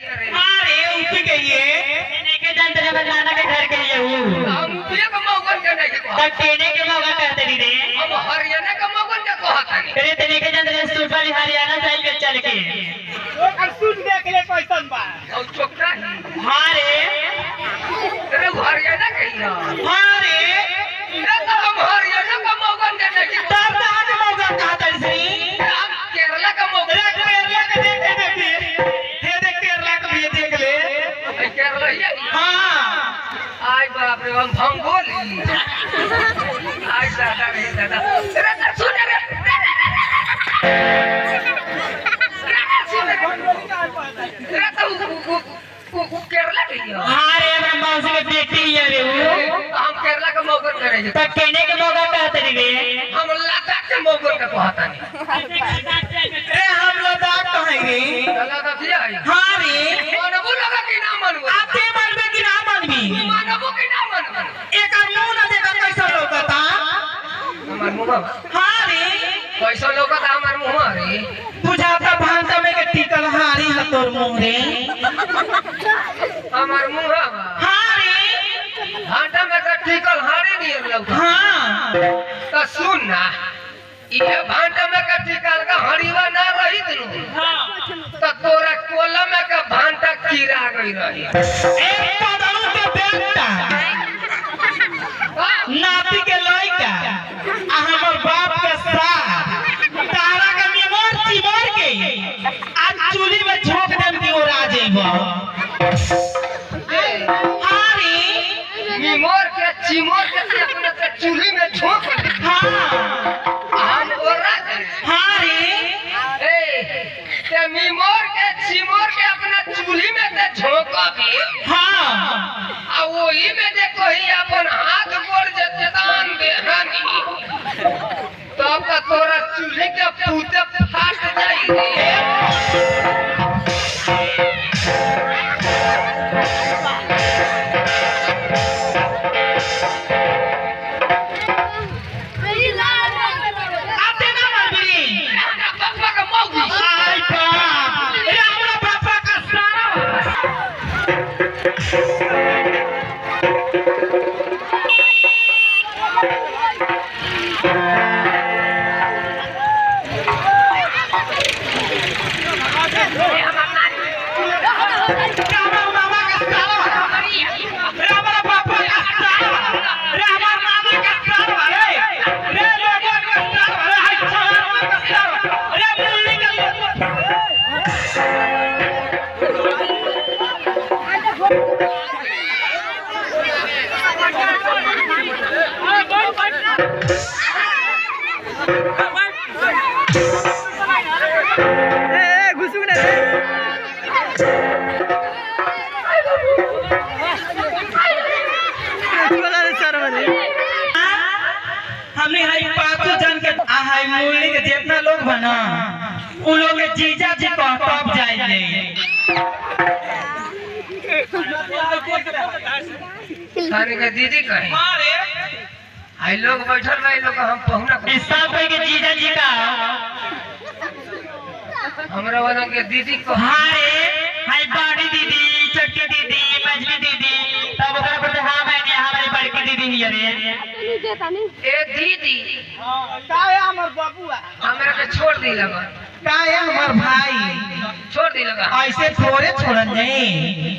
अरे ऊपी गई है नहीं के जानते जब नाना के घर के लिए हूं हम ऊपी के मौगन के नहीं को तब टेने के मौका कहते नहीं रे अब हरियाणा के मौगन के कहता नहीं तेरे तेने के जानते सूट वाली हरियाणा साइड पे चल के और सुन देख ले कैसन बा और चोकटा ही हां रे तेरे हरियाणा के ही हां रे ये तो हम हरियाणा का मौगन के नहीं तब आज मौका कहता सी हम केरला का मौगन केरला के देख देख केरला का भी देख ले केरला ही हां आई बाप रे हम भंगोली आई दादा रे दादा तेरे तो सुन रे तेरे तो केरला के ही हां रे मैं मौसी के बेटी है रे वो हम केरला का मौगन करे तब टेने के मौका कहते नहीं रे हम लद्दाख के मौगन का कहता नहीं ए हम लद्दाख कहेंगे लद्दाख किया है हां रे मानबो लगा कि ना मानबो आपे मानबे कि ना मानबी मानबो कि ना मानबो एक मुंह ना देखा कैसा लौकता हमार मुंह हां रे कैसा लौकता हमार मुंह रे बुझाता भांटा में के टिकल हारी है तोर मुंह रे हमार मुंह हां रे भाटा में का टिकल हारे नहीं लौका हां तो सुन ना ये भाटा में का टिकल का हरीवा ना रही तनु हां तो तोरा कोला में का भांटा कीड़ा गई रही एक पदलू के बेटा नाती के लइका आ हमर बाप के साथ तारा के मेमोर चिमोर के आज चूल्ही में झोंक देम कि ओरा जेबो हां रे मिमोर के चिमोर के अपने के चूल्ही में झोंक हां हम ओरा हां रे ए ते मिमोर के चिमोर के अपना चूल्ही में ते झोंका भी हां आ वही में जे कहीं अपन हाथ गोड़ जे दान दे हानि तब का तोरा चूल्ही के पूते फाट जाई रे आते ना मानबी पापा का मौगी हाय बाप ए हमरा पापा का सारा रामा मामा का सारा रे हमारा पापा का सारा रे हमारा मामा का सारा रे लोगों का सारा रे हाय छावा का सारा रे मुल्ली का हमने हाई पांचों जन के हाई मुरली के जितना लोग बना उन लोग के जीजा जी को तब जाएंगे सारी के दीदी कहीं अरे आई लोग बैठल भाई लोग हम पहुना इस साल पे के जीजा जी का हमरा वाला के दीदी को हाय हाय बड़ी दीदी छोटी दीदी मझली दीदी तब ओकरा पर हां मैंने हमारी बड़की दीदी ही रे ए दीदी का है हमर बाबूआ हमरा के छोड़ दी लगा का है हमार भाई छोड़ दी लगा ऐसे थोड़े छोड़न नहीं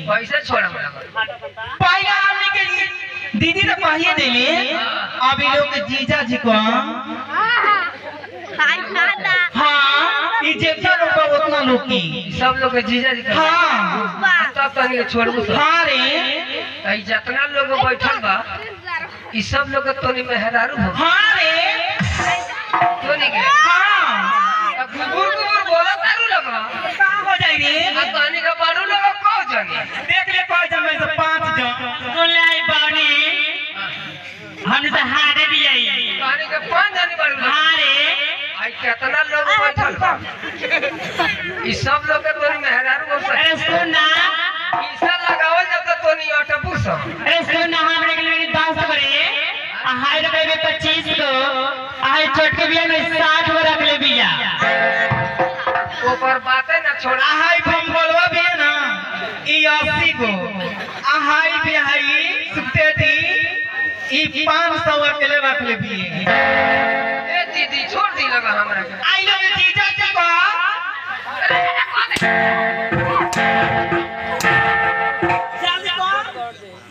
पैसे छोड़ा लगा पाइला हमने के लिए दीदी तो पहिए देले अभी लोग के जीजा जी को हाँ ये जितना लोग बा उतना लोग की सब लोग के जीजा जी हाँ तब तनी छोड़बू हाँ रे आई जितना लोग बैठल बा ई सब लोग के तोनी मेहरारू हो हाँ रे तोनी के हाँ अब गुबुर गुबुर बोला तारू लगा का हो जाई रे आ तनी के बारू लगा को जानी देख ले कोई जन में से 5 जन बोले आई बानी हमने तो हारे भी आई तनी के 5 जानी बारू लगा हाँ रे आई कितना लोग बैठल बा ई सब लोग के तोनी मेहरारू हो अरे सुन ना ईसा लगावल जब तक तोनी अटपू सब अरे सुन ना हमरे के लिए 10 करे हाय रे बेबे 25 को हाय छोट के बिया में 60 को रख ले बिया ऊपर बातें ना छोड़ा हाय हम बोलवा भी है ना गो आहाई बिहाई सुते दी ई 500 अकेले रख ले भी ए दीदी छोड़ दी लगा हमरा के आई लो जीजा जी को जल्दी को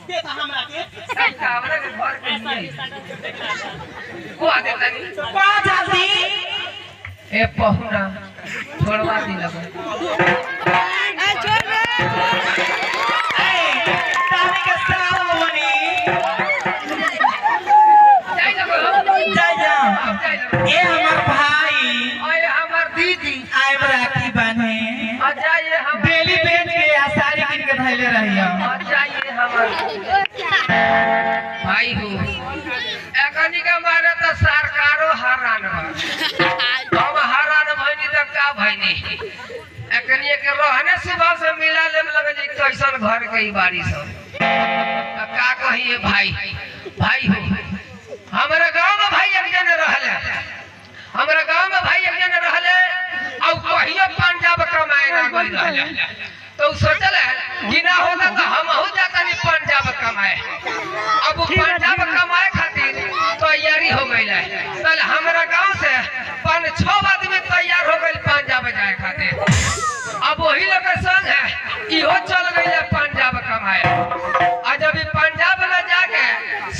दे हमरा के पैसा हमरा के घर के को आ देता नहीं को जल्दी ए पहुना छोड़वा दी लगा ताने के साल बनी जाई लगो जा जा ए हमर भाई ओए हमर दीदी आए राखी बांधे आ जाइए हम बेली बेच के आ साड़ी किन के धैले रहिया आ जाइए हमर भाई हो एकनी के मारे त सरकारो हैरान बा हम हैरान भइनी त का भइनी एकनी के रहने सुबह से मिला लेम लगे जे कैसन घर के ई बारिश हो का कहिए भाई भाई हो हमरा गांव में भाई एक जने रहले हमरा गांव में भाई एक जने रहले औ कहियो पंजाब कमाए ना गई रहले तो सोचल है कि ना होता तो हम हो जाता नहीं पंजाब कमाए अब पंजाब कमाए खातिर तैयारी हो गई है कल हमारा गांव से 5-6 आदमी तैयार हो गई पंजाब जाए खातिर अब वही लोग संग है इहो चल गई है पंजाब कमाए और जब पंजाब में जाके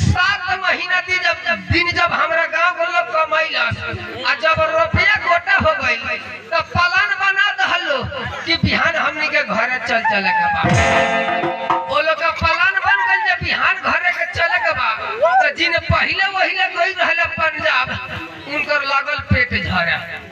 7 महीना दिन जब हमारा गांव के लोग कमैलस और जब रुपया गोटा हो गई तो प्लान बना दहलो कि बिहान हमनी के घरे चले के बा वो लोग का प्लान बन गई जे बिहान घरे के चले के बा तो जिन पहले वही गई रहले पंजाब उनकर लागल पेट झरे